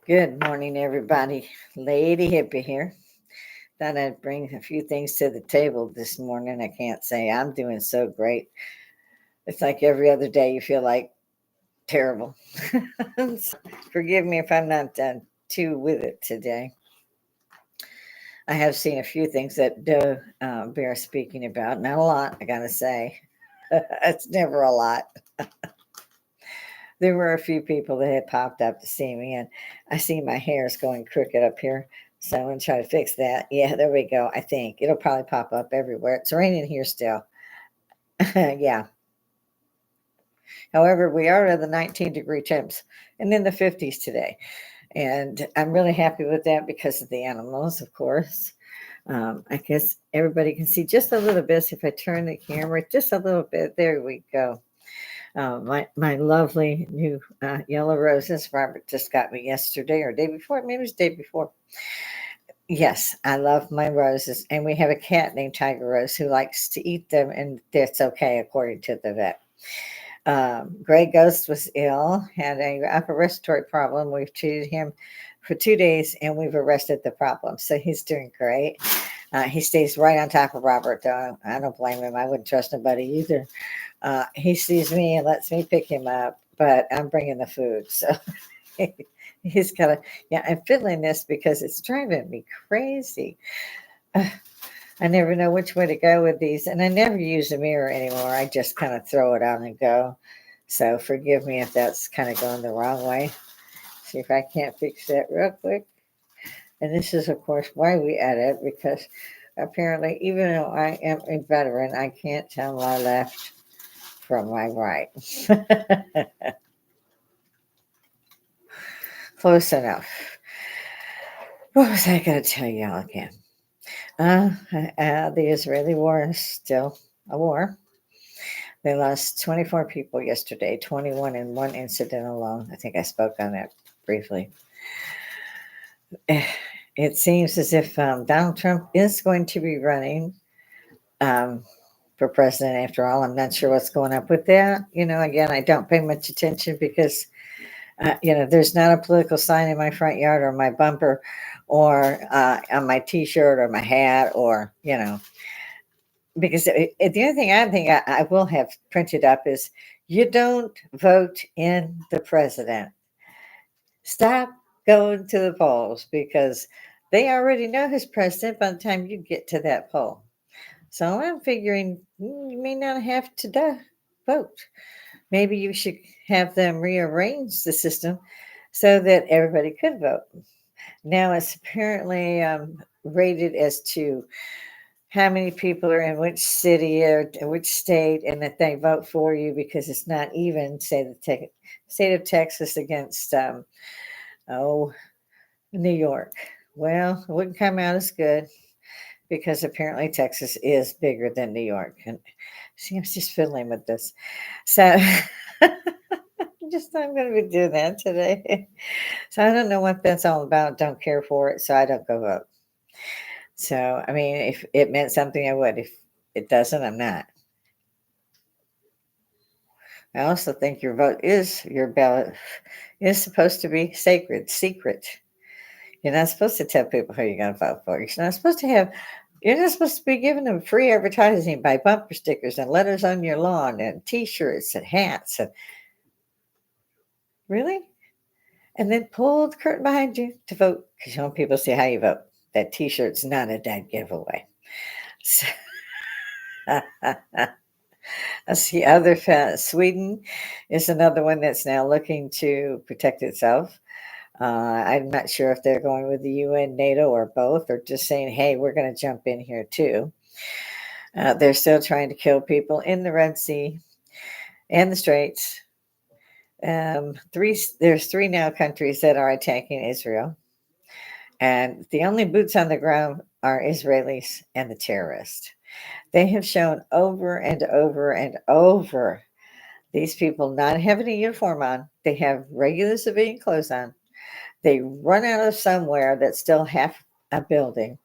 Good morning, everybody. Lady Hippy here. Thought I'd bring a few things to the table this morning. I can't say I'm doing so great. It's like every other day you feel like terrible. So forgive me if I'm not too with it today. I have seen a few things that do bear speaking about. Not a lot, I gotta say. It's never a lot. There were a few people that had popped up to see me, and I see my hair is going crooked up here. So I'm going to try to fix that. Yeah, there we go. I think it'll probably pop up everywhere. It's raining here still. Yeah. However, we are in the 19-degree temps and in the 50s today. And I'm really happy with that because of the animals, of course. I guess everybody can see just a little bit. If I turn the camera just a little bit, there we go. My lovely new yellow roses. Robert just got me yesterday or day before. Maybe it was day before. Yes, I love my roses, and we have a cat named Tiger Rose who likes to eat them, and that's okay according to the vet. Gray Ghost was ill, had a upper respiratory problem. We've treated him for 2 days, and we've arrested the problem, so he's doing great. He stays right on top of Robert, though. I don't blame him. I wouldn't trust nobody either. He sees me and lets me pick him up, but I'm bringing the food. So he's got to, yeah, I'm fiddling this because it's driving me crazy. I never know which way to go with these, and I never use a mirror anymore. I just kind of throw it on and go. So forgive me if that's kind of going the wrong way. See if I can't fix that real quick. And this is, of course, why we edit, because apparently, even though I am a veteran, I can't tell my left from my right. Close enough. What was I going to tell y'all again? The Israeli war is still a war. They lost 24 people yesterday, 21 in one incident alone. I think I spoke on that briefly. It seems as if Donald Trump is going to be running for president after all. I'm not sure what's going up with that. Again, I don't pay much attention because there's not a political sign in my front yard or my bumper or on my T-shirt or my hat or, because the only thing I think I will have printed up is you don't vote in the president. Stop going to the polls because they already know who's president by the time you get to that poll. So I'm figuring you may not have to vote. Maybe you should have them rearrange the system so that everybody could vote. Now it's apparently rated as to how many people are in which city or which state, and that they vote for you because it's not even, say, the state of Texas against, New York. Well, it wouldn't come out as good because apparently Texas is bigger than New York. And see, I'm just fiddling with this. So I'm going to be doing that today. So I don't know what that's all about. Don't care for it, so I don't go vote. So, I mean, if it meant something, I would. If it doesn't, I'm not. I also think your ballot is supposed to be sacred, secret. You're not supposed to tell people who you're going to vote for. You're not supposed to be giving them free advertising by bumper stickers and letters on your lawn and T-shirts and hats. Really? And then pull the curtain behind you to vote because you want people to see how you vote. That T-shirt's not a dead giveaway. So, that's the other. Sweden is another one that's now looking to protect itself. I'm not sure if they're going with the UN, NATO, or both, or just saying, hey, we're going to jump in here too. They're still trying to kill people in the Red Sea and the Straits. There's three now countries that are attacking Israel. And the only boots on the ground are Israelis and the terrorists. They have shown over and over and over these people not having a uniform on. They have regular civilian clothes on. They run out of somewhere that's still half a building,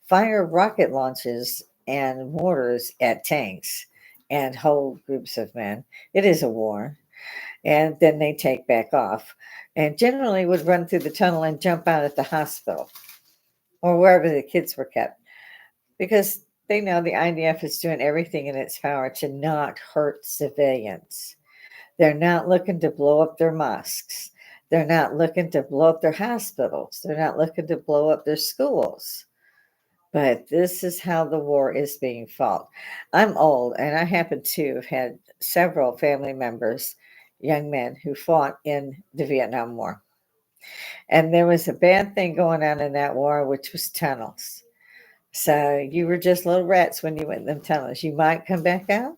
fire rocket launches and mortars at tanks and whole groups of men. It is a war. and then they take back off, and generally would run through the tunnel and jump out at the hospital or wherever the kids were kept, because they know the IDF is doing everything in its power to not hurt civilians. They're not looking to blow up their mosques. They're not looking to blow up their hospitals. They're not looking to blow up their schools. But this is how the war is being fought. I'm old, and I happen to have had several family members, young men, who fought in the Vietnam War. And there was a bad thing going on in that war, which was tunnels. So you were just little rats when you went in them tunnels. You might come back out,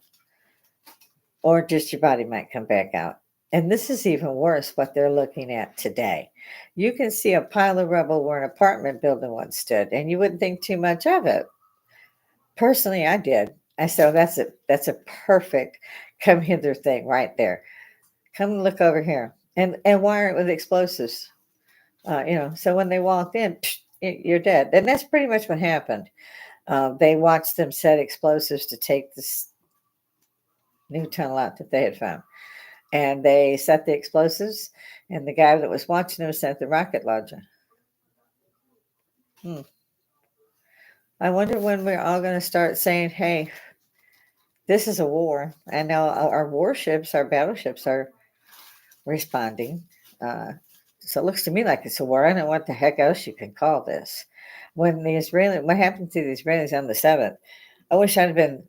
or just your body might come back out. And this is even worse what they're looking at today. You can see a pile of rubble where an apartment building once stood, and you wouldn't think too much of it. Personally, I did. I said, oh, that's a perfect come hither thing right there. Come look over here, and wire it with explosives. So when they walked in, you're dead. And that's pretty much what happened. They watched them set explosives to take this new tunnel out that they had found. And they set the explosives, and the guy that was watching them sent the rocket launcher. I wonder when we're all going to start saying, hey, this is a war. I know our warships, our battleships are responding. So it looks to me like it's a war. I don't know what the heck else you can call this. What happened to the Israelis on the 7th? I wish I'd been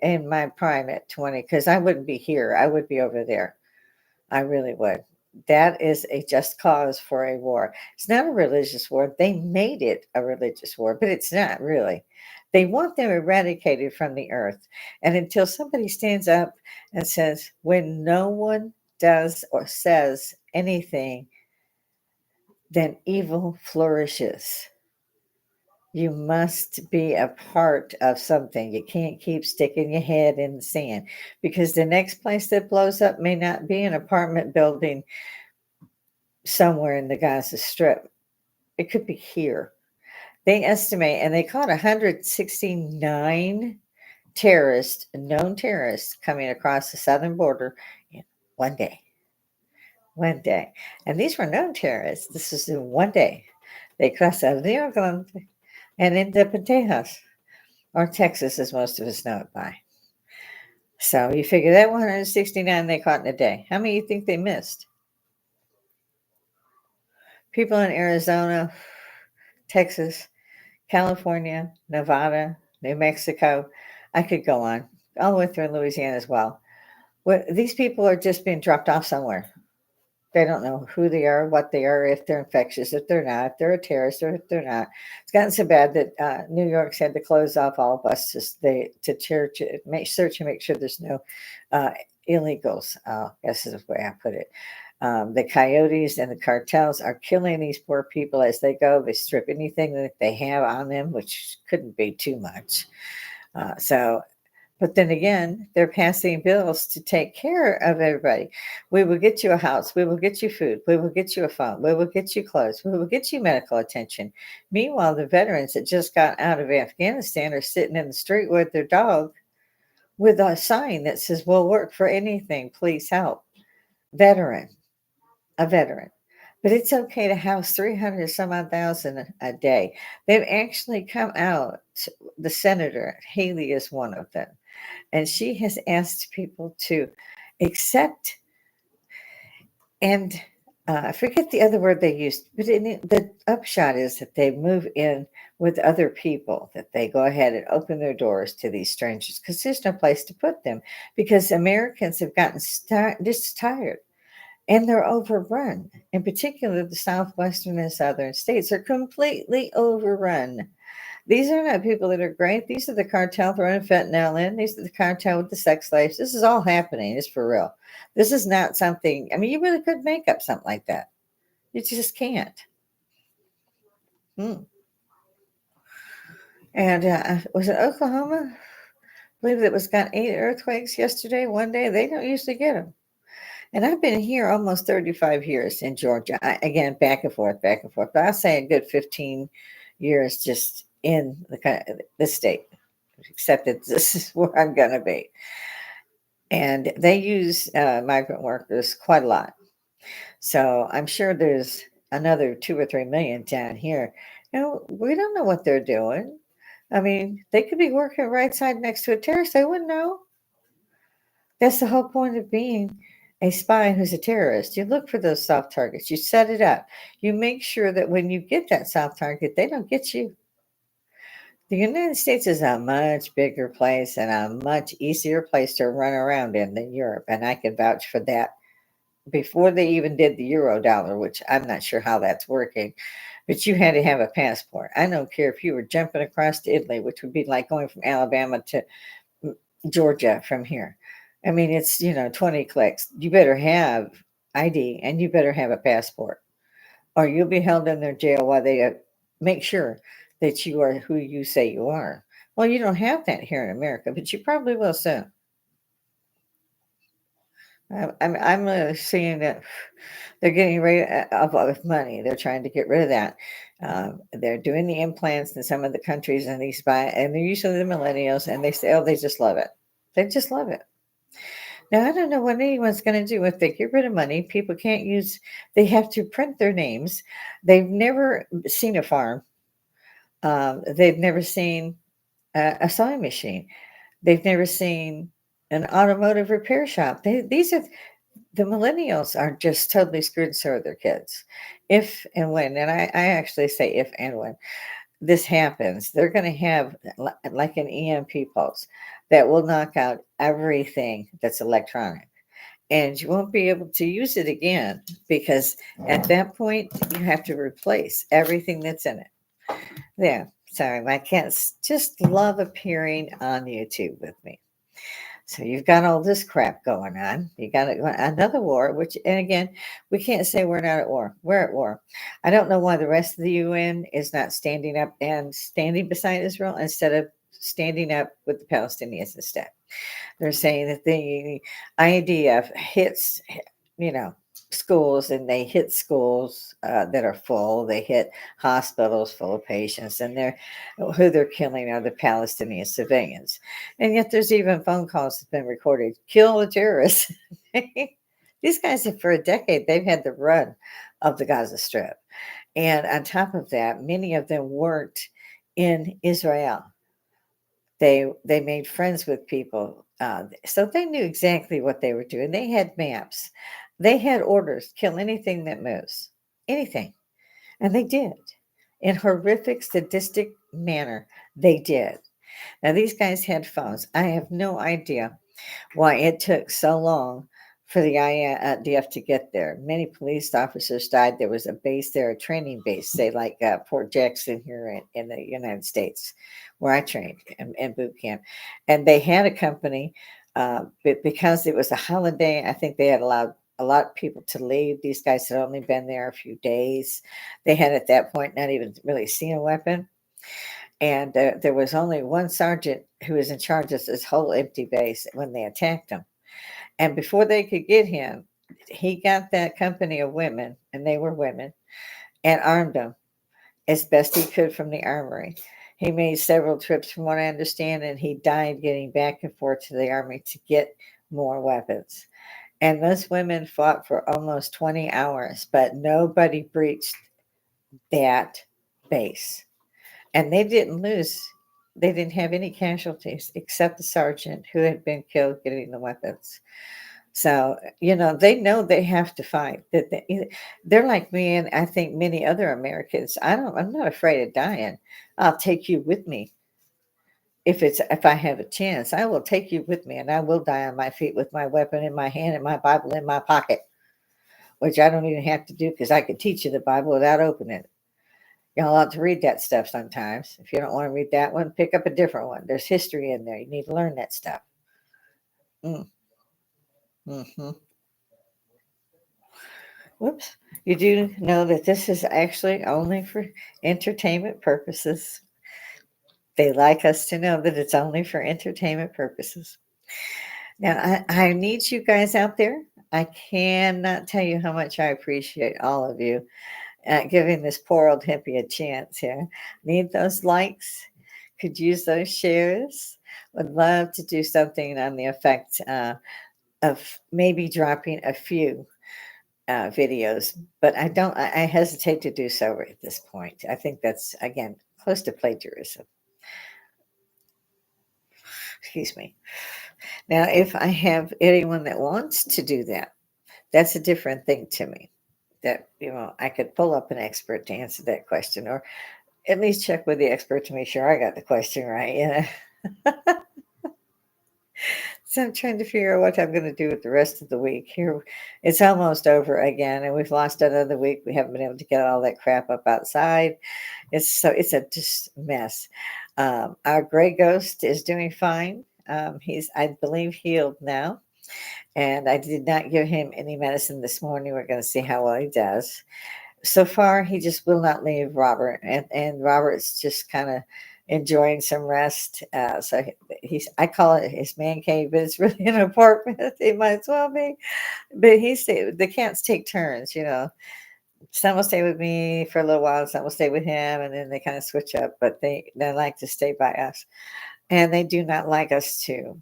in my prime at 20, because I wouldn't be here. I would be over there. I really would. That is a just cause for a war. It's not a religious war. They made it a religious war, but it's not really. They want them eradicated from the earth. And until somebody stands up and says, when no one does or says anything, then evil flourishes. You must be a part of something. You can't keep sticking your head in the sand, because the next place that blows up may not be an apartment building somewhere in the Gaza Strip. It could be here. They estimate, and they caught 169 known terrorists coming across the southern border in one day. One day. And these were known terrorists. This is in one day. They crossed out of New York and ended up in Tejas, or Texas, as most of us know it by. So you figure that 169 they caught in a day. How many you think they missed? People in Arizona, Texas, California, Nevada, New Mexico. I could go on, all the way through Louisiana as well. These people are just being dropped off somewhere. They don't know who they are, what they are, if they're infectious, if they're not, if they're a terrorist, or if they're not. It's gotten so bad that New York's had to close off all buses to search and make sure there's no illegals. I guess is the way I put it. The coyotes and the cartels are killing these poor people as they go. They strip anything that they have on them, which couldn't be too much. But then again, they're passing bills to take care of everybody. We will get you a house. We will get you food. We will get you a phone. We will get you clothes. We will get you medical attention. Meanwhile, the veterans that just got out of Afghanistan are sitting in the street with their dog with a sign that says, we'll work for anything. Please help. A veteran. But it's okay to house 300 some odd thousand a day. They've actually come out. The senator, Haley, is one of them. And she has asked people to accept, and I forget the other word they used, but the upshot is that they move in with other people, that they go ahead and open their doors to these strangers, because there's no place to put them, because Americans have gotten just tired. And they're overrun. In particular, the southwestern and southern states are completely overrun. These are not people that are great. These are the cartel throwing fentanyl in. These are the cartel with the sex slaves. This is all happening. It's for real. This is not something, you really could make up something like that. You just can't. And was it Oklahoma? I believe that was got 8 earthquakes yesterday, one day. They don't usually get them. And I've been here almost 35 years in Georgia. Again, back and forth. But I'll say a good 15 years just in the state, except that this is where I'm going to be. and they use migrant workers quite a lot. So I'm sure there's another 2 or 3 million down here. We don't know what they're doing. I mean, they could be working right side next to a terrorist. They wouldn't know. That's the whole point of being a spy who's a terrorist. You look for those soft targets. You set it up. You make sure that when you get that soft target, they don't get you. The United States is a much bigger place and a much easier place to run around in than Europe, and I can vouch for that. Before they even did the euro dollar, which I'm not sure how that's working, but you had to have a passport. I don't care if you were jumping across to Italy, which would be like going from Alabama to Georgia from here. I mean, it's, 20 clicks. You better have ID and you better have a passport, or you'll be held in their jail while they make sure that you are who you say you are. Well, you don't have that here in America, but you probably will soon. I'm seeing that they're getting rid of money. They're trying to get rid of that. They're doing the implants in some of the countries, and and they're usually the millennials, and they say, oh, they just love it. They just love it. Now, I don't know what anyone's going to do if they get rid of money. People can't use, they have to print their names. They've never seen a farm. They've never seen a sewing machine. They've never seen an automotive repair shop. These are the millennials are just totally screwed, and so are their kids. If and when, and I actually say if and when this happens, they're going to have like an EMP pulse that will knock out everything that's electronic. And you won't be able to use it again because at that point, you have to replace everything that's in it. Yeah, sorry, my cats just love appearing on YouTube with me. So you've got all this crap going on. You got another war, which, and again, we can't say we're not at war. We're at war. I don't know why the rest of the UN is not standing up and standing beside Israel instead of standing up with the Palestinians instead. They're saying that the IDF hits, you know, schools, and they hit schools that are full. They hit hospitals full of patients, and who they're killing are the Palestinian civilians. And yet, there's even phone calls that have been recorded: "Kill the terrorists." These guys, for a decade, they've had the run of the Gaza Strip, and on top of that, many of them worked in Israel. They made friends with people, so they knew exactly what they were doing. They had maps. They had orders: kill anything that moves, anything, and they did in horrific, sadistic manner. They did. Now these guys had phones. I have no idea why it took so long for the IDF to get there. Many police officers died. There was a base there, a training base, say like Fort Jackson here in the United States, where I trained in boot camp. And they had a company, but because it was a holiday, I think they had allowed a lot of people to leave. These guys had only been there a few days. They had at that point not even really seen a weapon. And there was only one sergeant who was in charge of this whole empty base when they attacked him. And before they could get him, he got that company of women, and they were women, and armed them as best he could from the armory. He made several trips, from what I understand, and he died getting back and forth to the army to get more weapons. And those women fought for almost 20 hours, but nobody breached that base. And they didn't lose. They didn't have any casualties except the sergeant who had been killed getting the weapons. So, they know they have to fight. That they're like me, and I think many other Americans. I'm not afraid of dying. I'll take you with me. If I have a chance, I will take you with me, and I will die on my feet with my weapon in my hand and my Bible in my pocket, which I don't even have to do because I could teach you the Bible without opening it. You're allowed to read that stuff sometimes. If you don't want to read that one, pick up a different one. There's history in there. You need to learn that stuff. Mm, hmm Whoops. You do know that this is actually only for entertainment purposes. They like us to know that it's only for entertainment purposes. Now, I need you guys out there. I cannot tell you how much I appreciate all of you giving this poor old hippie a chance here. Need those likes. Could use those shares. Would love to do something on the effect of maybe dropping a few videos, but I hesitate to do so at this point. I think that's, again, close to plagiarism. Excuse me. Now, if I have anyone that wants to do that, that's a different thing to me. That, I could pull up an expert to answer that question, or at least check with the expert to make sure I got the question right. So I'm trying to figure out what I'm going to do with the rest of the week. Here, it's almost over again, and we've lost another week. We haven't been able to get all that crap up outside. It's a just mess. Our gray ghost is doing fine. He's, I believe, healed now, and I did not give him any medicine this morning. We're going to see how well he does. So far, he just will not leave Robert, and Robert's just kind of enjoying some rest. He's, I call it his man cave, but it's really an apartment. It might as well be. But the cats take turns. Some will stay with me for a little while, some will stay with him, and then they kind of switch up. But they like to stay by us, and they do not like us to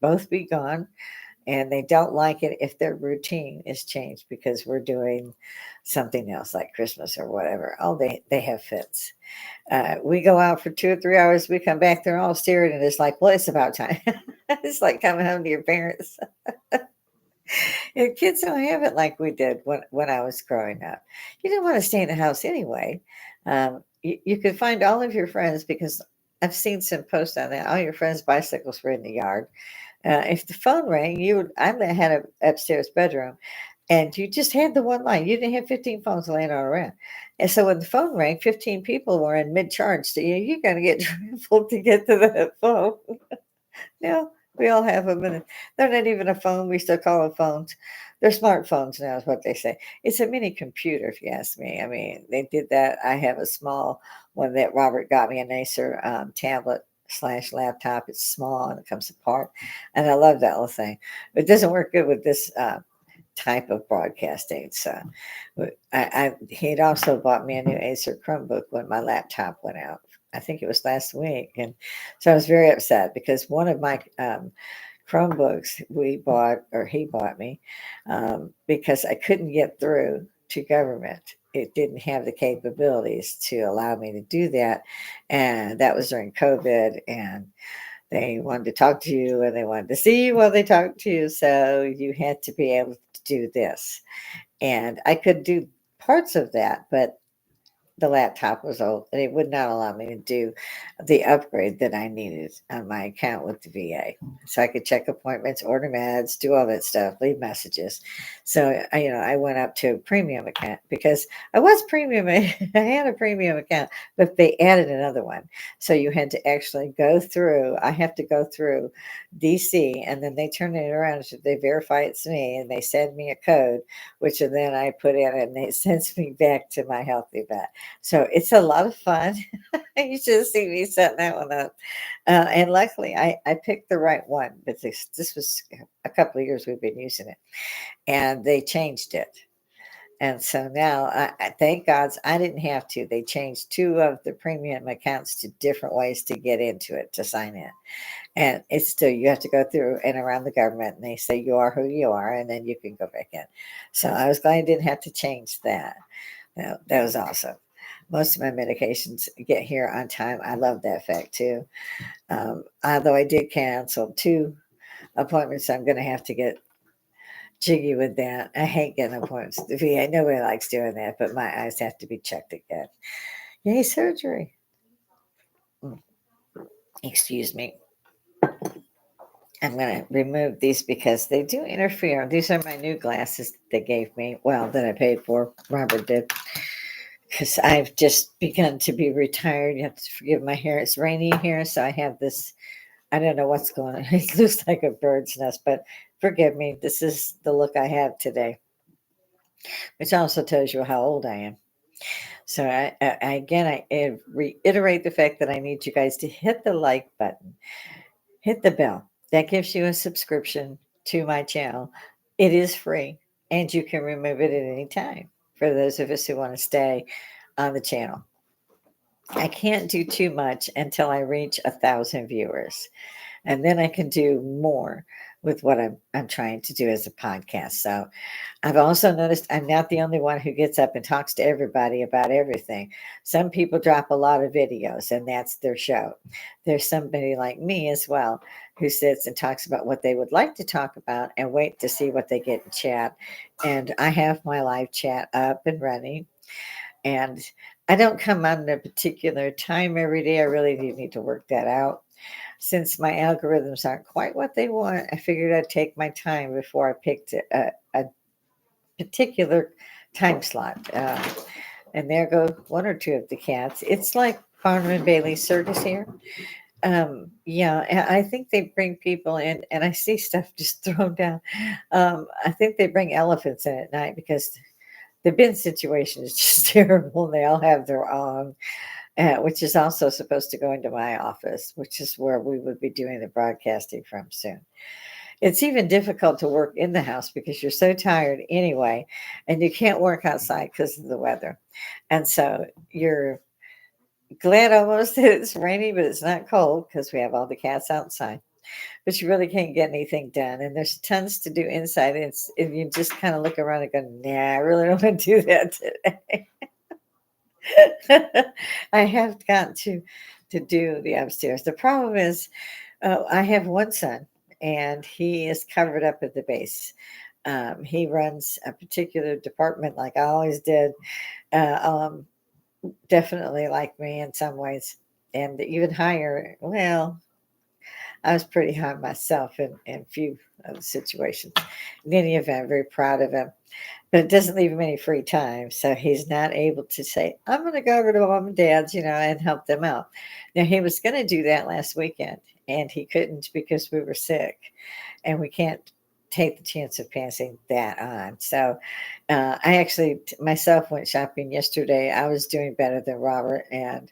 both be gone. And they don't like it if their routine is changed because we're doing something else like Christmas or whatever. Oh, they have fits. We go out for 2 or 3 hours. We come back, they're all staring, and it's like, well, it's about time. It's like coming home to your parents. And kids don't have it like we did when I was growing up. You didn't want to stay in the house anyway. You could find all of your friends, because I've seen some posts on that. All your friends' bicycles were in the yard. If the phone rang, I had an upstairs bedroom, and you just had the one line. You didn't have 15 phones laying all around. And so when the phone rang, 15 people were in mid-charge. So you're going to get trampled to get to that phone. Now, we all have them, and they're not even a phone. We still call them phones. They're smartphones now, is what they say. It's a mini computer, if you ask me. I mean, they did that. I have a small one that Robert got me, a nicer tablet slash laptop. It's small and it comes apart, and I love that little thing. It doesn't work good with this type of broadcasting. So, he'd also bought me a new Acer Chromebook when my laptop went out. I think it was last week, and so I was very upset because one of my Chromebooks he bought me, because I couldn't get through to government. It didn't have the capabilities to allow me to do that, and that was during COVID, and they wanted to talk to you and they wanted to see you while they talked to you, so you had to be able to do this. And I could do parts of that, but the laptop was old and it would not allow me to do the upgrade that I needed on my account with the VA. So I could check appointments, order meds, do all that stuff, leave messages. So I went up to a premium account because I was premium. I had a premium account, but they added another one. So you had to actually go through, I have to go through DC, and then they turn it around. They verify it's me and they send me a code, which then I put in and it sends me back to my healthy vet. So it's a lot of fun. You should have seen me setting that one up. And luckily, I picked the right one. But this was a couple of years we've been using it. And they changed it. And so now, I thank God I didn't have to. They changed two of the premium accounts to different ways to get into it, to sign in. And it's still, you have to go through and around the government, and they say you are who you are, and then you can go back in. So I was glad I didn't have to change that. That was awesome. Most of my medications get here on time. I love that fact too. Although I did cancel 2 appointments, I'm going to have to get jiggy with that. I hate getting appointments at the VA. Nobody likes doing that, but my eyes have to be checked again. Yay, surgery. Excuse me. I'm going to remove these because they do interfere. These are my new glasses they gave me. Well, that I paid for. Robert did. Because I've just begun to be retired. You have to forgive my hair. It's rainy here, so I have this. I don't know what's going on. It looks like a bird's nest, but forgive me. This is the look I have today, which also tells you how old I am. So I reiterate the fact that I need you guys to hit the like button, hit the bell. That gives you a subscription to my channel. It is free, and you can remove it at any time for those of us who want to stay on the channel. I can't do too much until I reach 1,000 viewers. and then I can do more with what I'm trying to do as a podcast. So I've also noticed I'm not the only one who gets up and talks to everybody about everything. Some people drop a lot of videos and that's their show. There's somebody like me as well who sits and talks about what they would like to talk about and wait to see what they get in chat. And I have my live chat up and running. And I don't come on at a particular time every day. I really do need to work that out. Since my algorithms aren't quite what they want, I figured I'd take my time before I picked a particular time slot. And there go one or two of the cats. It's like Barnum and Bailey Circus here. Yeah, and I think they bring people in, and I see stuff just thrown down. I think they bring elephants in at night because the bin situation is just terrible. They all have their own, which is also supposed to go into my office, which is where we would be doing the broadcasting from soon. It's even difficult to work in the house because you're so tired anyway, and you can't work outside because of the weather. And so you're glad almost that it's rainy, but it's not cold because we have all the cats outside. But you really can't get anything done. And there's tons to do inside. And you just kind of look around and go, nah, I really don't want to do that today. I have got to do the upstairs. The problem is, I have one son, and he is covered up at the base. He runs a particular department, like I always did. Um, Definitely like me in some ways, and even higher. Well, I was pretty high myself in a few of the situations. In any event, I'm very proud of him. But it doesn't leave him any free time. So he's not able to say, I'm going to go over to mom and dad's, and help them out. Now, he was going to do that last weekend, and he couldn't because we were sick. And we can't take the chance of passing that on. So I actually myself went shopping yesterday. I was doing better than Robert, and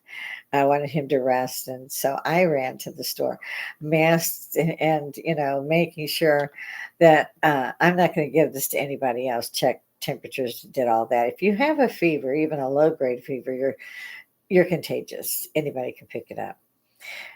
I wanted him to rest. And so I ran to the store, masked and, making sure that I'm not going to give this to anybody else. Check temperatures, did all that. If you have a fever, even a low grade fever, you're contagious. Anybody can pick it up.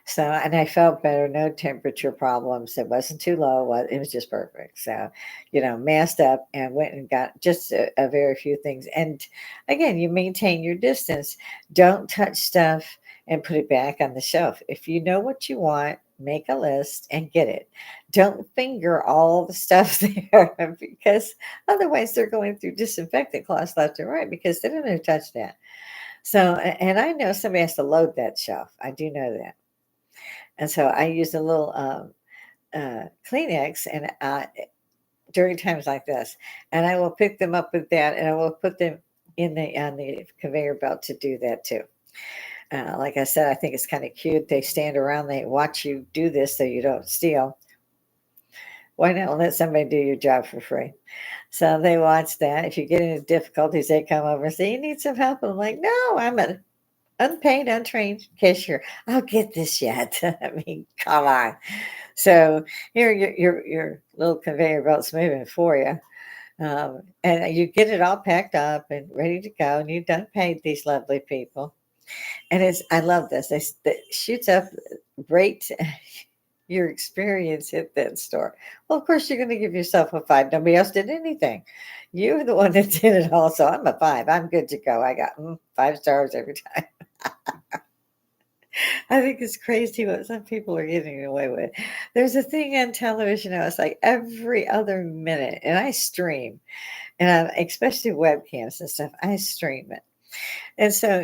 So, and I felt better, no temperature problems. It wasn't too low. It was just perfect. So, masked up and went and got just a very few things. And again, you maintain your distance. Don't touch stuff and put it back on the shelf. If you know what you want, make a list and get it. Don't finger all the stuff there because otherwise they're going through disinfectant cloths left and right because they don't know to touch that. So, and I know somebody has to load that shelf. I do know that. And so I use a little Kleenex and during times like this, and I will pick them up with that, and I will put them in the on the conveyor belt to do that too. Like I said, I think it's kind of cute. They stand around, they watch you do this so you don't steal. Why not let somebody do your job for free? So they watch that. If you get into difficulties, they come over and say, "You need some help." And I'm like, "No, I'm an unpaid, untrained cashier. I'll get this yet." I mean, come on. So here your little conveyor belt's moving for you. And you get it all packed up and ready to go, and you've done paid these lovely people. And I love this. It shoots up rate your experience at that store. Well, of course, you're going to give yourself a 5. Nobody else did anything. You're the one that did it all. So I'm a 5. I'm good to go. I got 5 stars every time. I think it's crazy what some people are getting away with. There's a thing on television now, it's like every other minute, and I stream, and especially webcams and stuff, I stream it. And so,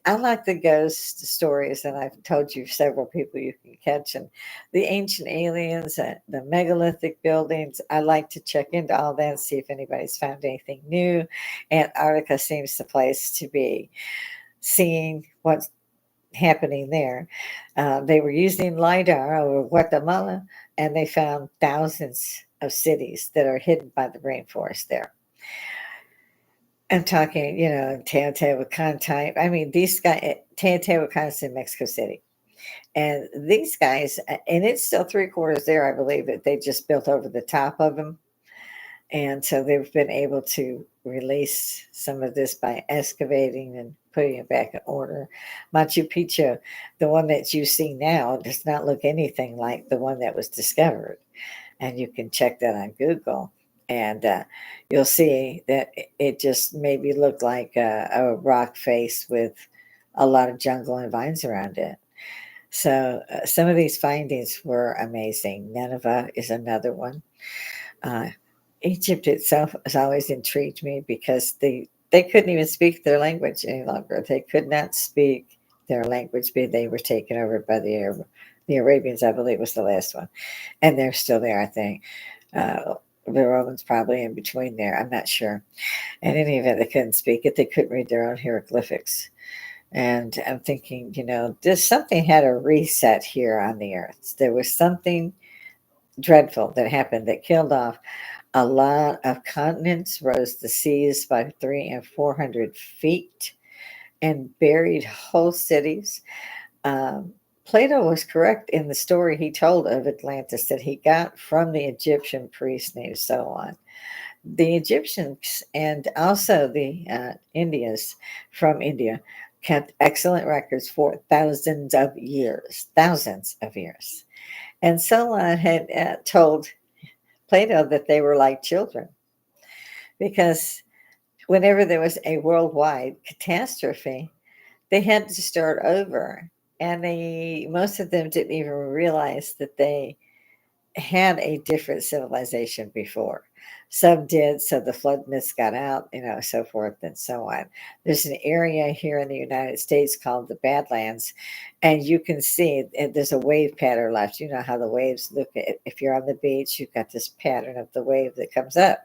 I like the ghost stories, and I've told you several people you can catch, and the ancient aliens, the megalithic buildings. I like to check into all that and see if anybody's found anything new. Antarctica seems the place to be seeing what's happening there. They were using LIDAR over Guatemala, and they found thousands of cities that are hidden by the rainforest there. I'm talking, Teotihuacan type. I mean, these guys, Teotihuacan is in Mexico City. And these guys, and it's still 3/4 there, I believe, that they just built over the top of them. And so they've been able to release some of this by excavating and putting it back in order. Machu Picchu, the one that you see now, does not look anything like the one that was discovered. And you can check that on Google. And you'll see that it just maybe looked like a rock face with a lot of jungle and vines around it. So some of these findings were amazing. Nineveh is another one. Uh, Egypt itself has always intrigued me because they couldn't even speak their language any longer. They could not speak their language because they were taken over by the Arabians, I believe was the last one, and they're still there. I think the Romans probably in between there. I'm not sure. In any event, they couldn't speak it. They couldn't read their own hieroglyphics. And I'm thinking, this something had a reset here on the earth. There was something dreadful that happened that killed off a lot of continents, rose the seas by 300 and 400 feet, and buried whole cities. Um, Plato was correct in the story he told of Atlantis that he got from the Egyptian priest named so on. The Egyptians and also the Indians from India kept excellent records for thousands of years. And Solon had told Plato that they were like children because whenever there was a worldwide catastrophe, they had to start over. And most of them didn't even realize that they had a different civilization before. Some did, so the flood myths got out, so forth and so on. There's an area here in the United States called the Badlands, and you can see there's a wave pattern left. You know how the waves look at if you're on the beach, you've got this pattern of the wave that comes up.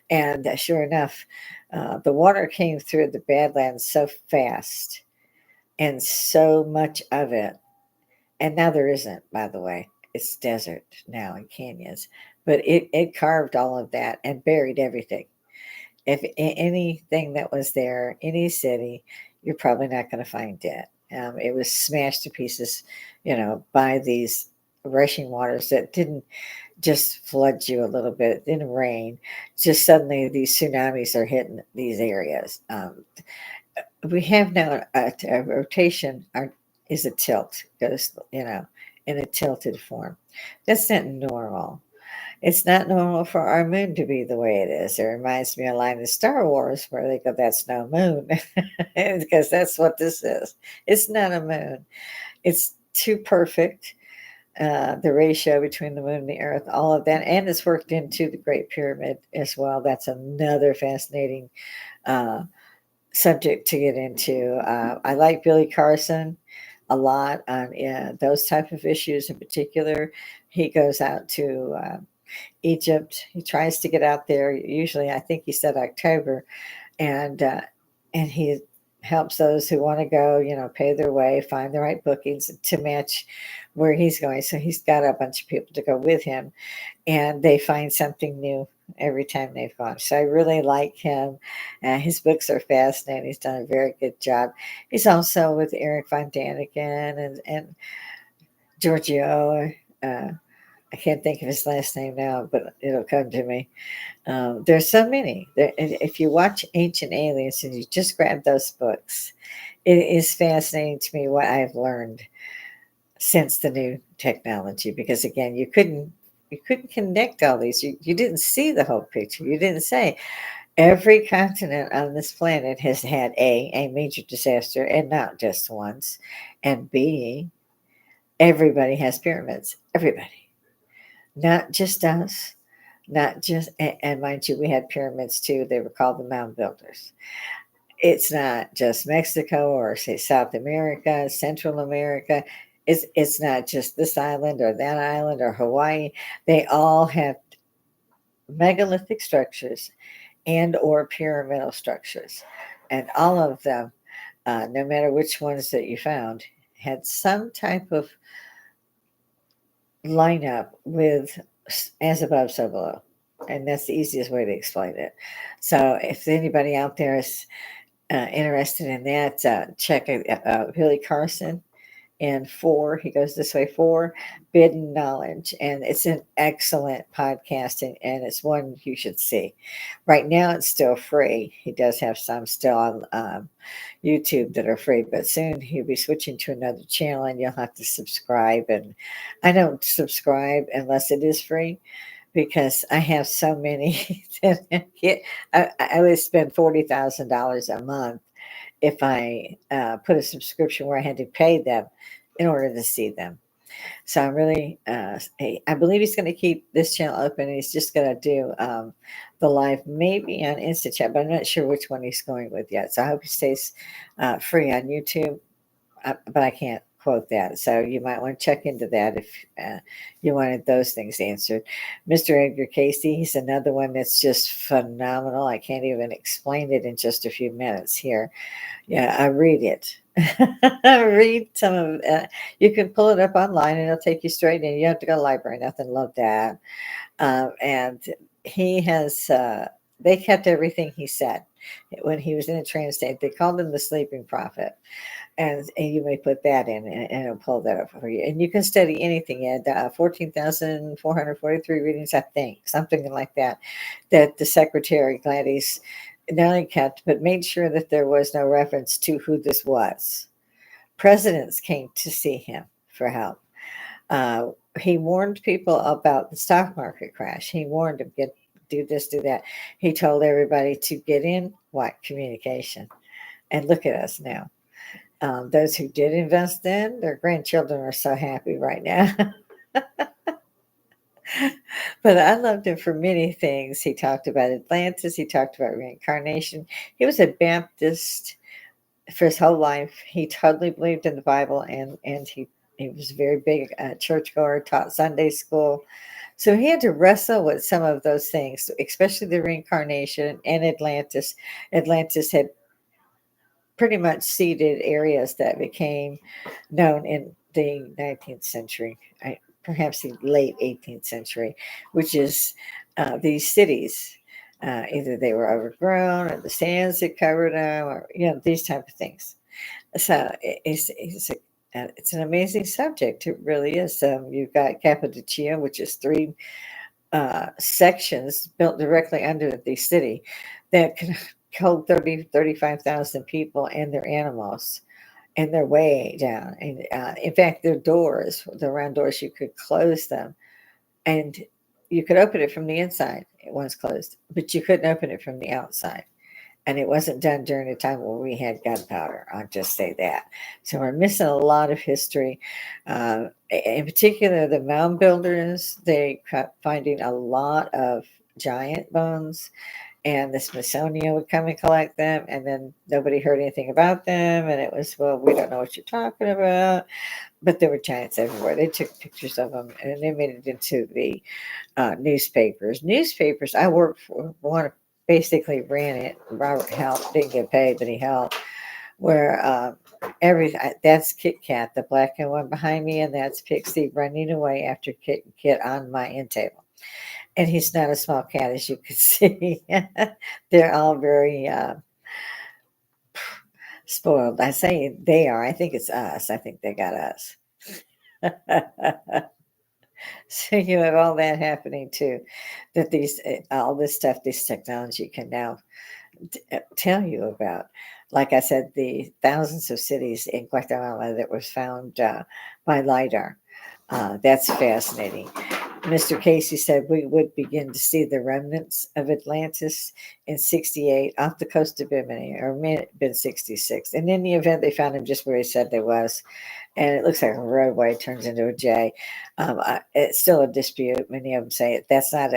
And sure enough, the water came through the Badlands so fast and so much of it. And now there isn't, by the way. It's desert now and canyons. But it carved all of that and buried everything. If anything that was there, any city, you're probably not going to find it. It was smashed to pieces, by these rushing waters that didn't just flood you a little bit. It didn't rain. Just suddenly these tsunamis are hitting these areas. We have now a rotation is a tilt, goes, in a tilted form. That's not normal. It's not normal for our moon to be the way it is. It reminds me of a line in Star Wars where they go, "That's no moon," because that's what this is. It's not a moon. It's too perfect. The ratio between the moon and the earth, all of that, and it's worked into the Great Pyramid as well. That's another fascinating uh, subject to get into. I like Billy Carson a lot on those type of issues in particular. He goes out to Egypt. He tries to get out there. Usually, I think he said October, and he helps those who want to go, pay their way, find the right bookings to match where he's going. So he's got a bunch of people to go with him, and they find something new every time they've gone. So I really like him. His books are fascinating. He's done a very good job. He's also with Eric Von Daniken and Giorgio. I can't think of his last name now, but it'll come to me. There's so many. If you watch Ancient Aliens and you just grab those books, it is fascinating to me what I've learned since the new technology. Because again, you couldn't connect all these. You didn't see the whole picture. You didn't say every continent on this planet has had a major disaster, and not just once, and B, everybody has pyramids. Everybody, not just us, not just and mind you, we had pyramids too. They were called the mound builders. It's not just Mexico or say South America, Central America. It's not just this island or that island or Hawaii. They all have megalithic structures and or pyramidal structures, and all of them, no matter which ones that you found, had some type of lineup with as above, so below. And that's the easiest way to explain it. So if anybody out there is interested in that, check Billy Carson. and 4, he goes this way, 4 Forbidden Knowledge. And it's an excellent podcast, and it's one you should see. Right now, it's still free. He does have some still on YouTube that are free, but soon he'll be switching to another channel and you'll have to subscribe. And I don't subscribe unless it is free because I have so many that I would spend $40,000 a month if I put a subscription where I had to pay them in order to see them. So I'm really, I believe he's going to keep this channel open. He's just going to do the live maybe on InstaChat, but I'm not sure which one he's going with yet. So I hope he stays free on YouTube, but I can't quote that. So you might want to check into that if you wanted those things answered. Mr. Edgar Casey, he's another one that's just phenomenal. I can't even explain it in just a few minutes here. Yeah, I read it. Read some of you can pull it up online and it'll take you straight in. You have to go to the library, nothing, love that. And he has, they kept everything he said when he was in a trance state. They called him the sleeping prophet. And you may put that in and it'll pull that up for you. And you can study anything at 14,443 readings, I think, something like that, that the secretary, Gladys, not only kept, but made sure that there was no reference to who this was. Presidents came to see him for help. Uh, he warned people about the stock market crash. He warned them, do this, do that. He told everybody to get in what communication. And look at us now. Those who did invest in, their grandchildren are so happy right now. But I loved him for many things. He talked about Atlantis. He talked about reincarnation. He was a Baptist for his whole life. He totally believed in the Bible, and he was a very big churchgoer, taught Sunday school. So he had to wrestle with some of those things, especially the reincarnation and Atlantis. Atlantis had pretty much seeded areas that became known in the 19th century, perhaps the late 18th century, which is these cities. Either they were overgrown or the sands had covered them, or these type of things. So it's an amazing subject. It really is. You've got Cappadocia, which is 3 sections built directly under the city that can hold 35,000 people and their animals, and they're way down. And in fact, their doors, the round doors, you could close them and you could open it from the inside once closed, but you couldn't open it from the outside. And it wasn't done during a time where we had gunpowder. I'll just say that. So we're missing a lot of history. In particular, the mound builders, they kept finding a lot of giant bones, and the Smithsonian would come and collect them, and then nobody heard anything about them. And it was, well, we don't know what you're talking about. But there were giants everywhere. They took pictures of them, and they made it into the newspapers. Newspapers, I worked for one, basically ran it. Robert helped, didn't get paid, but he helped. Where that's Kit Kat, the black and one behind me, and that's Pixie running away after Kit on my end table. And he's not a small cat, as you can see. They're all very spoiled. I say they are. I think it's us. I think they got us. So you have all that happening too, that all this stuff, this technology can now tell you about. Like I said, the thousands of cities in Guatemala that was found by LIDAR. That's fascinating. Mr. Casey said we would begin to see the remnants of Atlantis in 68 off the coast of Bimini, or may have been 66. And in the event, they found him just where he said they was. And it looks like a roadway turns into a J. It's still a dispute. Many of them say that's not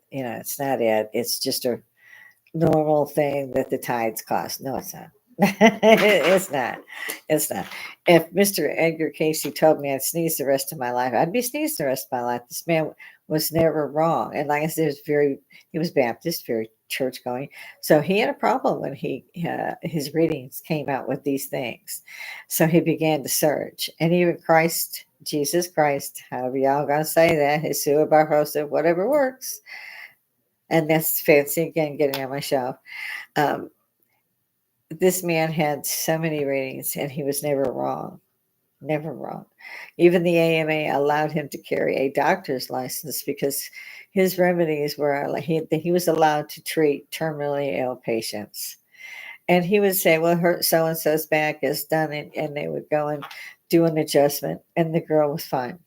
it's not it. It's just a normal thing that the tides cost. No, it's not. It's not. It's not. If Mr. Edgar Casey told me I'd sneeze the rest of my life, I'd be sneezed the rest of my life. This man was never wrong. And like I said, he was Baptist, very church going. So he had a problem when his readings came out with these things. So he began to search. And even Jesus Christ, however y'all gonna say that, Yeshua Barhosa, whatever works. And that's fancy again, getting on my shelf. This man had so many readings and he was never wrong. never wrong. Even the AMA allowed him to carry a doctor's license because his remedies were like he was allowed to treat terminally ill patients. And he would say, well, her so and so's back is done, and they would go and do an adjustment, and the girl was fine,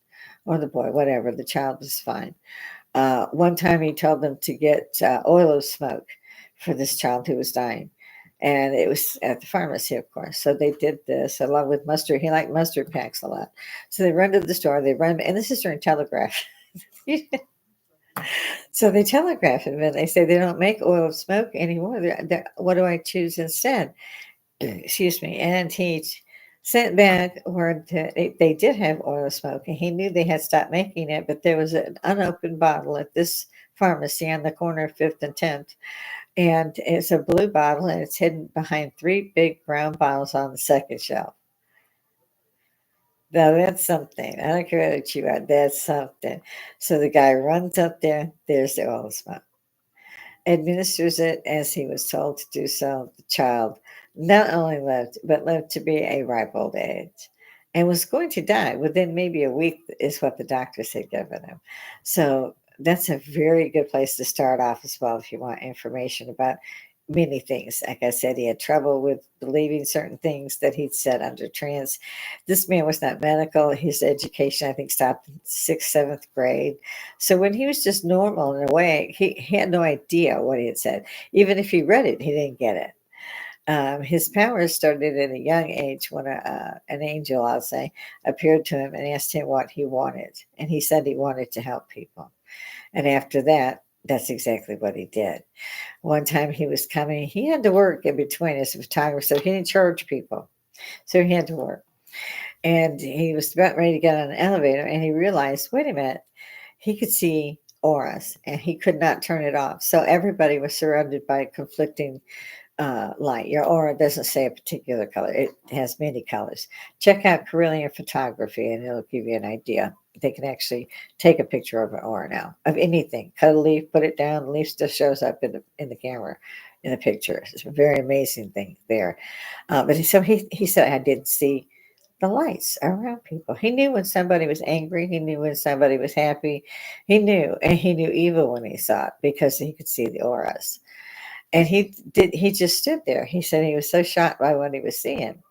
or the boy, whatever, the child was fine. One time he told them to get oil of smoke for this child who was dying. And it was at the pharmacy, of course. So they did this along with mustard. He liked mustard packs a lot. So they run to the store, they run, and this is during telegraph. So they telegraph him and they say they don't make oil of smoke anymore. What do I choose instead? Excuse me. And he sent back word that they did have oil of smoke, and he knew they had stopped making it, but there was an unopened bottle at this pharmacy on the corner of 5th and 10th. And it's a blue bottle, and it's hidden behind three big brown bottles on the second shelf. Now that's something. I don't care what you are. That's something. So the guy runs up there. There's the oil of smoke, administers it as he was told to do so. The child not only lived, but lived to be a ripe old age and was going to die within maybe a week, is what the doctors had given him. So that's a very good place to start off as well if you want information about many things. Like I said, he had trouble with believing certain things that he'd said under trance. This man was not medical. His education, I think, stopped in sixth, seventh grade. So when he was just normal in a way, he had no idea what he had said. Even if he read it, he didn't get it. His powers started at a young age when an angel, I'll say, appeared to him and asked him what he wanted. And he said he wanted to help people. And after that, that's exactly what he did. One time he was coming, he had to work in between as a photographer, so he didn't charge people. So he had to work. And he was about ready to get on an elevator, and he realized, wait a minute, he could see auras and he could not turn it off. So everybody was surrounded by conflicting light. Your aura doesn't say a particular color, it has many colors. Check out Carillion Photography and it'll give you an idea. They can actually take a picture of an aura now, of anything. Cut a leaf, put it down, the leaf still shows up in the camera, in the picture. It's a very amazing thing there. But so he said, I didn't see the lights around people. He knew when somebody was angry. He knew when somebody was happy. He knew, and he knew evil when he saw it because he could see the auras. And he just stood there. He said he was so shocked by what he was seeing.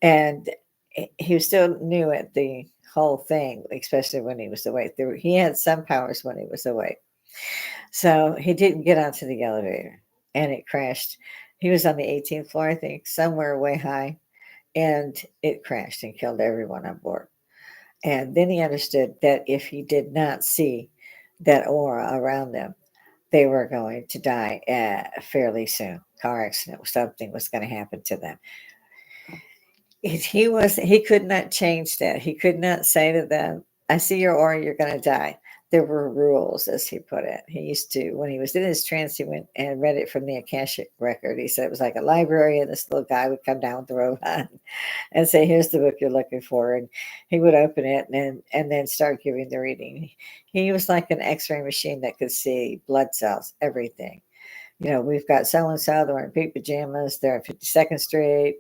And he was still new at the whole thing, especially when he was awake. He had some powers when he was awake. So he didn't get onto the elevator and it crashed. He was on the 18th floor, I think, somewhere way high, and it crashed and killed everyone on board. And then he understood that if he did not see that aura around them, they were going to die fairly soon. Car accident, something was going to happen to them. He could not change that. He could not say to them, I see your aura, you're going to die. There were rules, as he put it. He used to, when he was in his trance, he went and read it from the Akashic record. He said it was like a library, and this little guy would come down with the robot and say, here's the book you're looking for. And he would open it and then start giving the reading. He was like an x-ray machine that could see blood cells, everything. We've got so and so, they're wearing pink pajamas, they're at 52nd Street,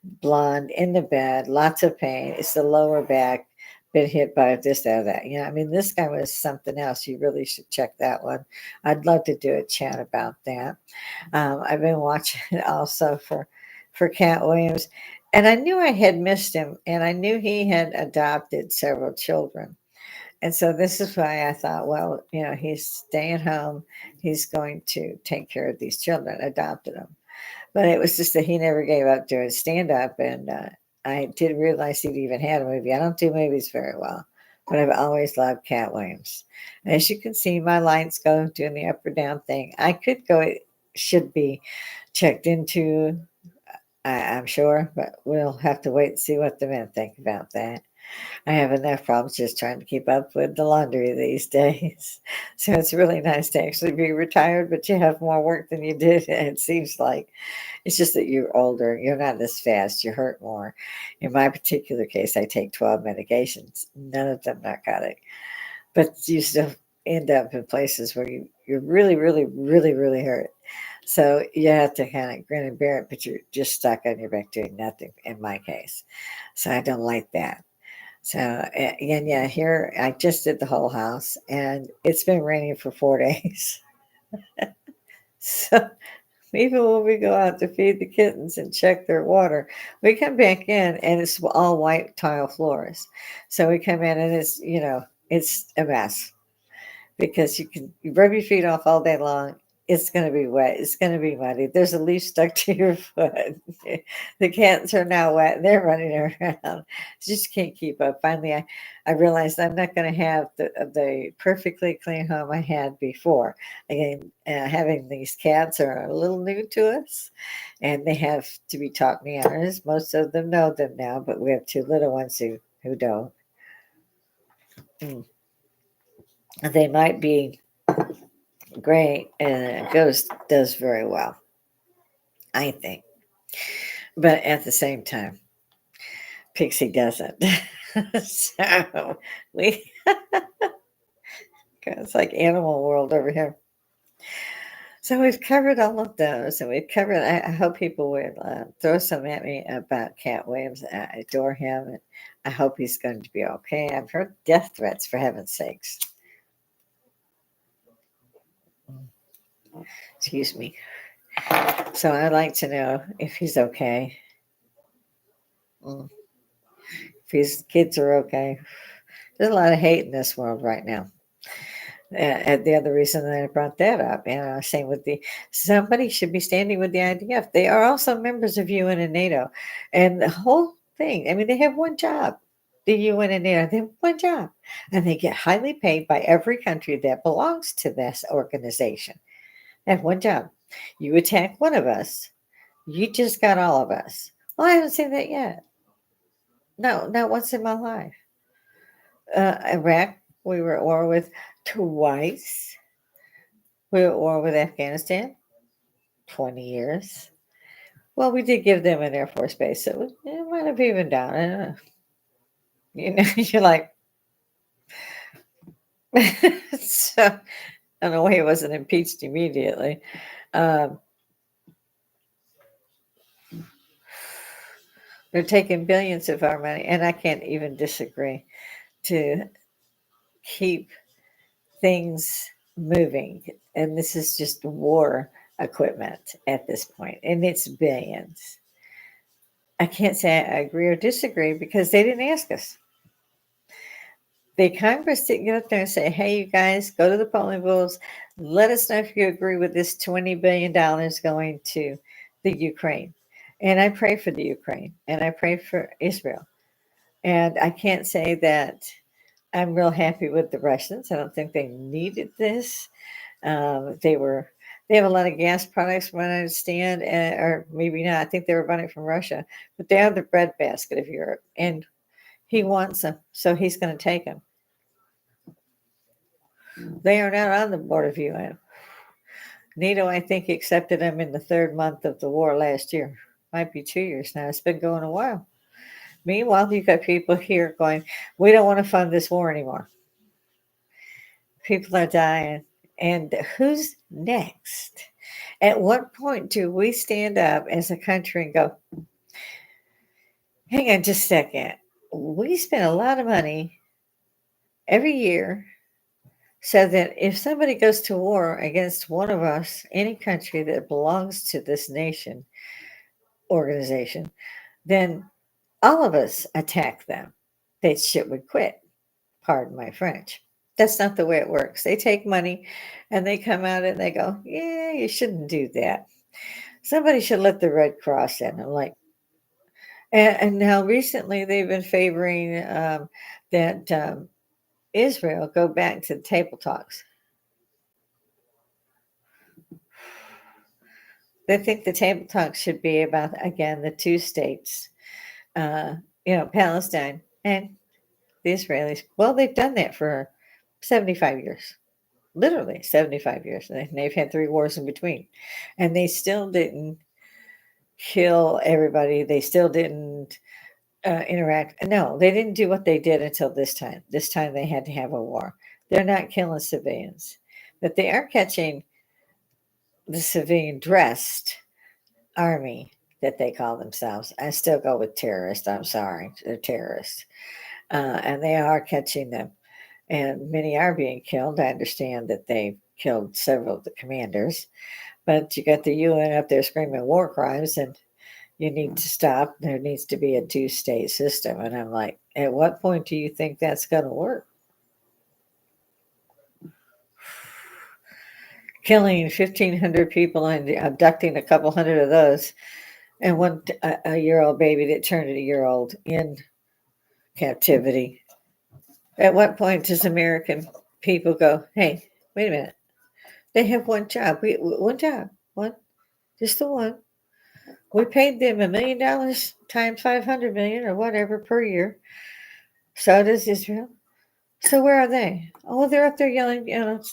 blonde, in the bed, lots of pain. It's the lower back, been hit by this, that, or that. This guy was something else. You really should check that one. I'd love to do a chat about that. I've been watching it also for Cat Williams, and I knew I had missed him, and I knew he had adopted several children. And so this is why I thought, well, he's staying home. He's going to take care of these children, adopted them. But it was just that he never gave up doing stand up. And I didn't realize he'd even had a movie. I don't do movies very well, but I've always loved Cat Williams. And as you can see, my lights go doing the up or down thing. I could go, it should be checked into, I'm sure, but we'll have to wait and see what the men think about that. I have enough problems just trying to keep up with the laundry these days. So it's really nice to actually be retired, but you have more work than you did. It seems like it's just that you're older. You're not as fast. You hurt more. In my particular case, I take 12 medications, none of them narcotic. But you still end up in places where you're really, really, really, really hurt. So you have to kind of grin and bear it, but you're just stuck on your back doing nothing in my case. So I don't like that. So, and yeah, here I just did the whole house and it's been raining for 4 days. So even when we go out to feed the kittens and check their water, we come back in and it's all white tile floors. So we come in and it's a mess because you rub your feet off all day long. It's going to be wet. It's going to be muddy. There's a leaf stuck to your foot. The cats are now wet. They're running around. Just can't keep up. Finally, I realized I'm not going to have the perfectly clean home I had before. Again, having these cats are a little new to us, and they have to be taught manners. Most of them know them now, but we have two little ones who don't. Mm. They might be great, and Ghost does very well, I think. But at the same time, Pixie doesn't. So we, it's like Animal World over here. So we've covered all of those, and we've covered. I hope people would throw some at me about Cat Williams. I adore him, and I hope he's going to be okay. I've heard death threats, for heaven's sakes. Excuse me. So I'd like to know if he's okay. Mm. If his kids are okay. There's a lot of hate in this world right now. And the other reason that I brought that up, and I was saying somebody should be standing with the IDF. They are also members of UN and NATO, and the whole thing. I mean, they have one job. The UN and NATO, they have one job, and they get highly paid by every country that belongs to this organization. They have one job. You attack one of us, you just got all of us. Well, I haven't seen that yet. No, not once in my life. Iraq, we were at war with twice. We were at war with Afghanistan, 20 years. Well, we did give them an Air Force base, so it might have evened out. I don't know. You're like, so in a way, it wasn't impeached immediately. Um, they're taking billions of our money, and I can't even disagree to keep things moving. And this is just war equipment at this point, and it's billions. I can't say I agree or disagree because they didn't ask us. The Congress didn't get up there and say, hey, you guys, go to the polling booths. Let us know if you agree with this $20 billion going to the Ukraine. And I pray for the Ukraine and I pray for Israel. And I can't say that I'm real happy with the Russians. I don't think they needed this. They have a lot of gas products, from what I understand, or maybe not. I think they were buying it from Russia, but they are the breadbasket of Europe, and he wants them, so he's going to take them. They are not on the board of UN. NATO, I think, accepted them in the third month of the war last year. Might be 2 years now. It's been going a while. Meanwhile, you've got people here going, we don't want to fund this war anymore. People are dying. And who's next? At what point do we stand up as a country and go, hang on just a second. We spend a lot of money every year so that if somebody goes to war against one of us, any country that belongs to this nation organization, then all of us attack them. That shit would quit. Pardon my French. That's not the way it works. They take money and they come out and they go, yeah, you shouldn't do that. Somebody should let the Red Cross in. I'm like, and now recently they've been favoring that Israel go back to the table talks. They think the table talks should be about, again, the two states, uh, Palestine and the Israelis. Well, they've done that for 75 years, literally 75 years. And they've had 3 wars in between. And they still didn't kill everybody. They still didn't interact. No, they didn't do what they did until this time. This time they had to have a war. They're not killing civilians, but they are catching the civilian dressed army that they call themselves. I still go with terrorists. I'm sorry, they're terrorists, and they are catching them, and many are being killed. I understand that they've killed several of the commanders, but you got the UN up there screaming war crimes, and you need to stop. There needs to be a two-state system, and I'm like, at what point do you think that's going to work? Killing 1,500 people and abducting a couple hundred of those, and a year old baby that turned a year old in captivity. At what point does American people go, hey, wait a minute? They have one job. One job. One. Just the one. We paid them $1 million times 500 million or whatever per year. So does Israel. So where are they? Oh, they're up there yelling,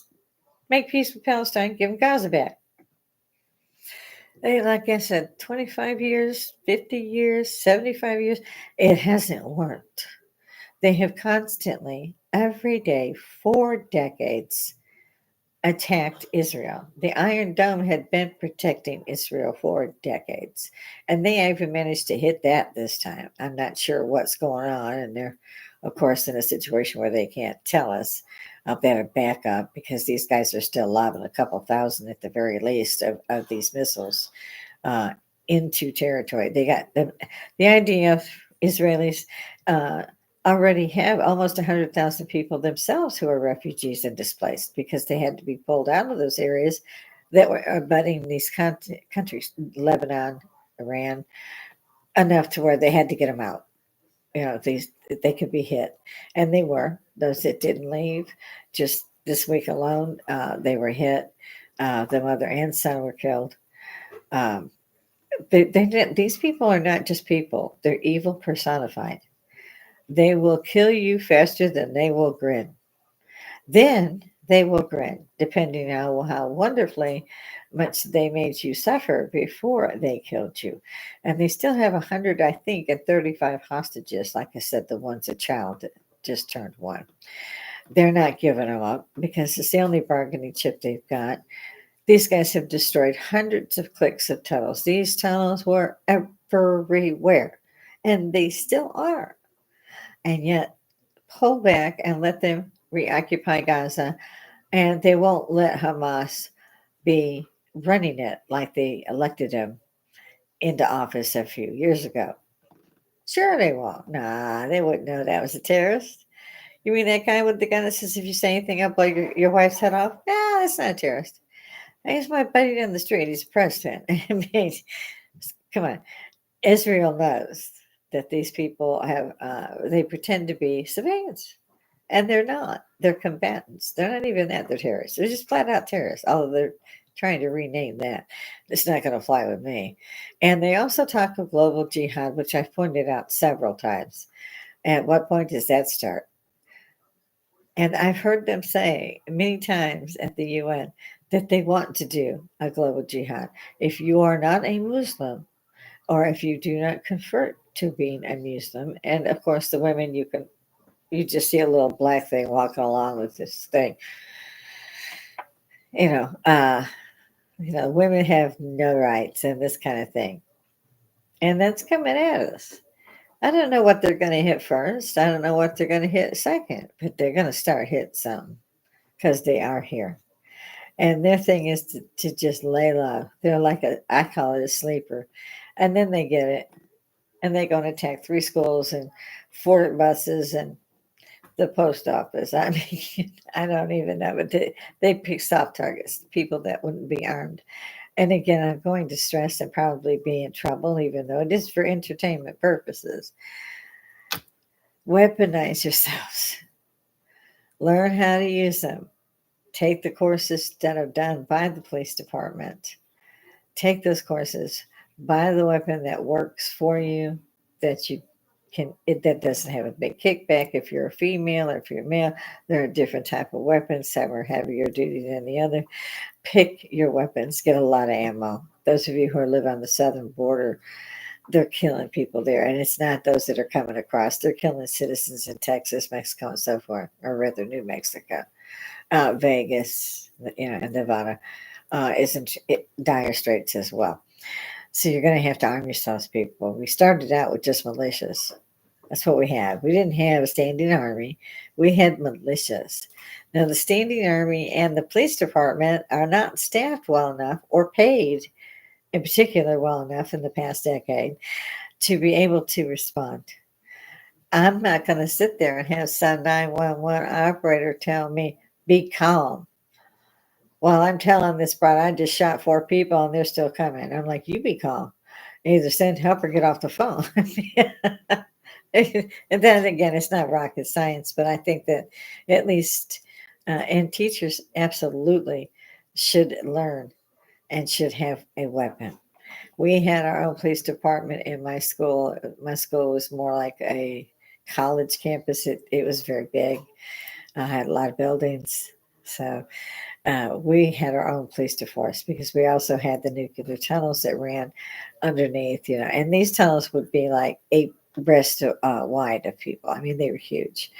make peace with Palestine, give them Gaza back. They, like I said, 25 years, 50 years, 75 years, it hasn't worked. They have constantly, every day, 4 decades, attacked Israel. The Iron Dome had been protecting Israel for decades, and they even managed to hit that this time. I'm not sure what's going on, and they're, of course, in a situation where they can't tell us. I'll better back up because these guys are still lobbing a couple thousand at the very least of these missiles uh, into territory. They got the IDF Israelis already have almost 100,000 people themselves who are refugees and displaced because they had to be pulled out of those areas that were abutting these countries, Lebanon, Iran, enough to where they had to get them out. They could be hit, and they were. Those that didn't leave, just this week alone, they were hit. The mother and son were killed. Um, these people are not just people; they're evil personified. They will kill you faster than they will grin. Then they will grin, depending on how wonderfully much they made you suffer before they killed you. And they still have 100, I think, and 35 hostages. Like I said, the one's a child that just turned one. They're not giving them up because it's the only bargaining chip they've got. These guys have destroyed hundreds of clicks of tunnels. These tunnels were everywhere, and they still are. And yet, pull back and let them reoccupy Gaza, and they won't let Hamas be running it like they elected him into office a few years ago. Sure, they won't. Nah, they wouldn't know that was a terrorist. You mean that guy with the gun that says if you say anything, I'll blow your wife's head off? Nah, that's not a terrorist. He's my buddy down the street. He's a president. I mean, come on. Israel knows that these people they pretend to be civilians. And they're not. They're combatants. They're not even that. They're terrorists. They're just flat out terrorists, although they're trying to rename that. It's not going to fly with me. And they also talk of global jihad, which I've pointed out several times. At what point does that start? And I've heard them say many times at the UN that they want to do a global jihad. If you are not a Muslim, or if you do not convert to being a Muslim, and of course the women you just see a little black thing walking along with this thing. You know, uh, women have no rights and this kind of thing. And that's coming at us. I don't know what they're going to hit first. I don't know what they're going to hit second, but they're going to start hitting something because they are here. And their thing is to just lay low. They're like I call it a sleeper. And then they get it. And they're going to attack 3 schools and 4 buses and the post office. I mean, I don't even know, but they pick soft targets, people that wouldn't be armed. And again, I'm going to stress and probably be in trouble, even though it is for entertainment purposes. Weaponize yourselves. Learn how to use them. Take the courses that are done by the police department. Take those courses. Buy the weapon that works for you, that you that doesn't have a big kickback. If you're a female or if you're male, there are different type of weapons. Some are heavier duty than the other. Pick your weapons. Get a lot of ammo. Those of you who live on the southern border, they're killing people there, and it's not those that are coming across. They're killing citizens in Texas, Mexico, and so forth, or rather New Mexico, Vegas, and Nevada. is in dire straits as well. So you're going to have to arm yourselves, people. We started out with just militias. That's what we had. We didn't have a standing army. We had militias. Now, the standing army and the police department are not staffed well enough or paid, in particular, well enough in the past decade to be able to respond. I'm not going to sit there and have some 911 operator tell me, be calm. Well, I'm telling this bride, I just shot 4 people and they're still coming. I'm like, you be calm. Either send help or get off the phone. And then again, it's not rocket science, but I think that at least, and teachers absolutely should learn and should have a weapon. We had our own police department in my school. My school was more like a college campus. It was very big. I had a lot of buildings. So we had our own police force because we also had the nuclear tunnels that ran underneath, and these tunnels would be like 8 breasts wide of people. I mean, they were huge,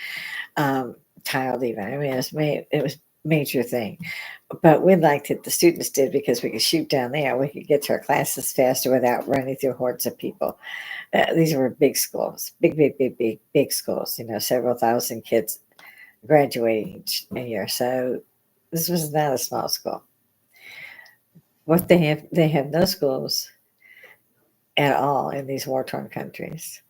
tiled even. I mean, it was major thing. But we liked it. The students did because we could shoot down there. We could get to our classes faster without running through hordes of people. These were big schools, big schools. Several thousand kids graduating each year. So this was not a small school. What they have no schools at all in these war-torn countries.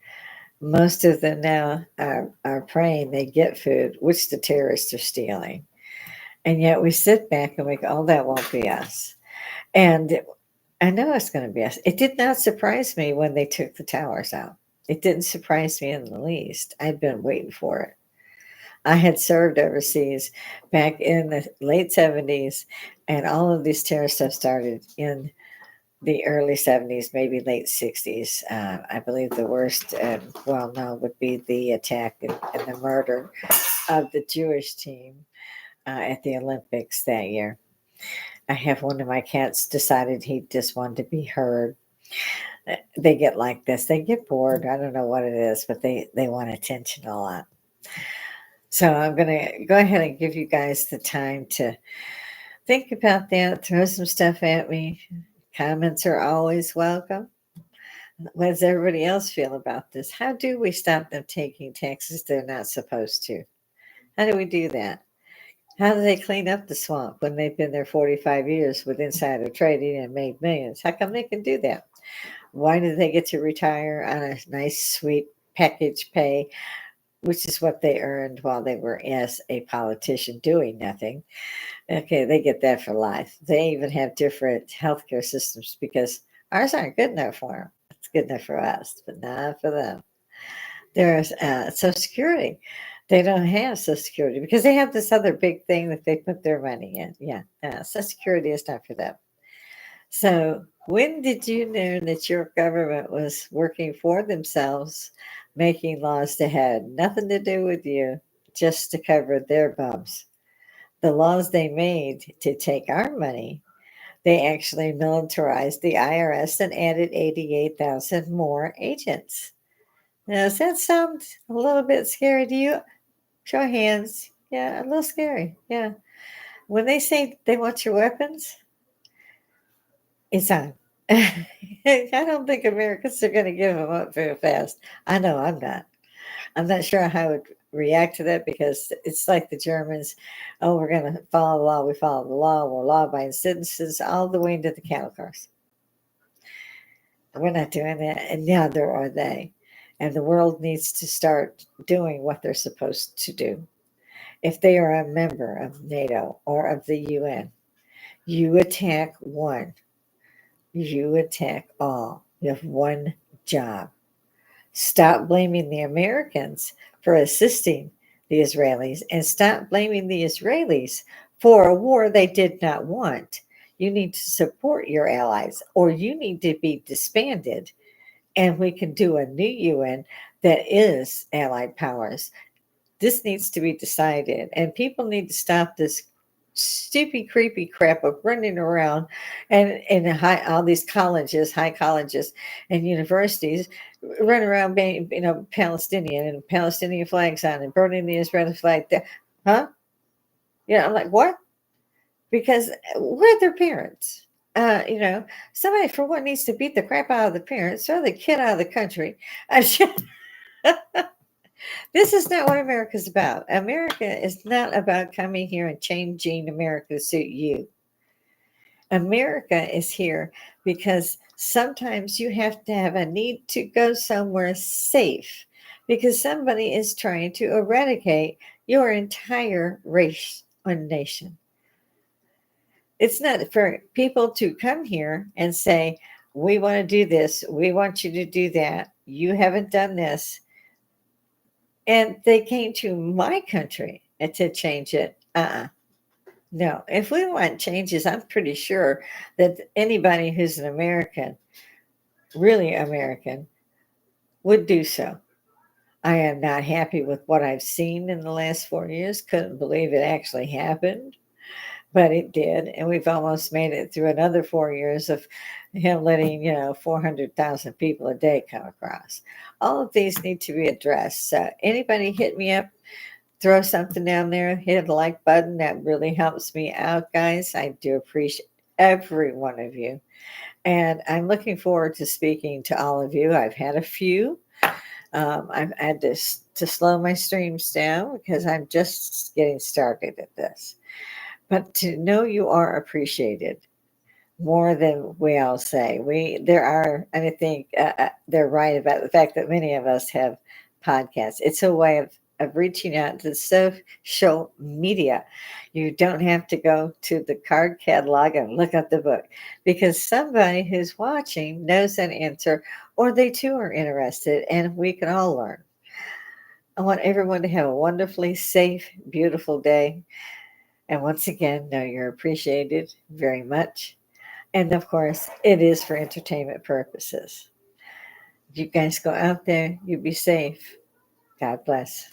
Most of them now are praying they get food, which the terrorists are stealing. And yet we sit back and we go, oh, that won't be us. And I know it's going to be us. It did not surprise me when they took the towers out. It didn't surprise me in the least. I'd been waiting for it. I had served overseas back in the late 70s, and all of these terror stuff started in the early 70s, maybe late 60s. I believe the worst, well known, would be the attack and the murder of the Jewish team at the Olympics that year. I have one of my cats decided he just wanted to be heard. They get like this. They get bored. I don't know what it is, but they want attention a lot. So I'm going to go ahead and give you guys the time to think about that. Throw some stuff at me. Comments are always welcome. What does everybody else feel about this? How do we stop them taking taxes they're not supposed to? How do we do that? How do they clean up the swamp when they've been there 45 years with insider trading and made millions? How come they can do that? Why do they get to retire on a nice, sweet package pay, which is what they earned while they were as a politician doing nothing? Okay, they get that for life. They even have different healthcare systems because ours aren't good enough for them. It's good enough for us, but not for them. There's Social Security. They don't have Social Security because they have this other big thing that they put their money in. Yeah, Social Security is not for them. So, when did you know that your government was working for themselves, making laws that had nothing to do with you, just to cover their bums? The laws they made to take our money, they actually militarized the IRS and added 88,000 more agents. Now, does that sound a little bit scary to you? Show of hands. Yeah, a little scary. Yeah. When they say they want your weapons, it's on. I don't think Americans are going to give them up very fast. I know I'm not. I'm not sure how I would react to that because it's like the Germans. Oh, we're going to follow the law. We follow the law. We're law-abiding citizens all the way into the cattle cars. We're not doing that, and neither are they. And the world needs to start doing what they're supposed to do. If they are a member of NATO or of the UN, you attack one, you attack all. You have one job. Stop blaming the Americans for assisting the Israelis and stop blaming the Israelis for a war they did not want. You need to support your allies or you need to be disbanded and we can do a new UN that is allied powers. This needs to be decided and people need to stop this stupid, creepy crap of running around and in all these colleges, high colleges and universities, run around being, Palestinian and Palestinian flags on and burning the Israeli flag there. Huh? Yeah, I'm like, what? because we're their parents. You know, somebody for what needs to beat the crap out of the parents, throw the kid out of the country. This is not what America's about. America is not about coming here and changing America to suit you. America is here because sometimes you have to have a need to go somewhere safe because somebody is trying to eradicate your entire race and nation. It's not for people to come here and say, we want to do this, we want you to do that, you haven't done this. And they came to my country to change it. No, if we want changes, I'm pretty sure that anybody who's an American, really American, would do so. I am not happy with what I've seen in the last 4 years. Couldn't believe it actually happened, but it did. And we've almost made it through another 4 years of him letting, 400,000 people a day come across. All of these need to be addressed. So anybody hit me up, throw something down there, hit the like button. That really helps me out, guys. I do appreciate every one of you. And I'm looking forward to speaking to all of you. I've had a few. I've had to slow my streams down because I'm just getting started at this. But to know you are appreciated more than we all say. There are, and I think they're right about the fact that many of us have podcasts. It's a way of reaching out to social media. You don't have to go to the card catalog and look up the book because somebody who's watching knows an answer or they too are interested and we can all learn. I want everyone to have a wonderfully safe, beautiful day. And once again, know you're appreciated very much. And of course, it is for entertainment purposes. You guys go out there, you be safe. God bless.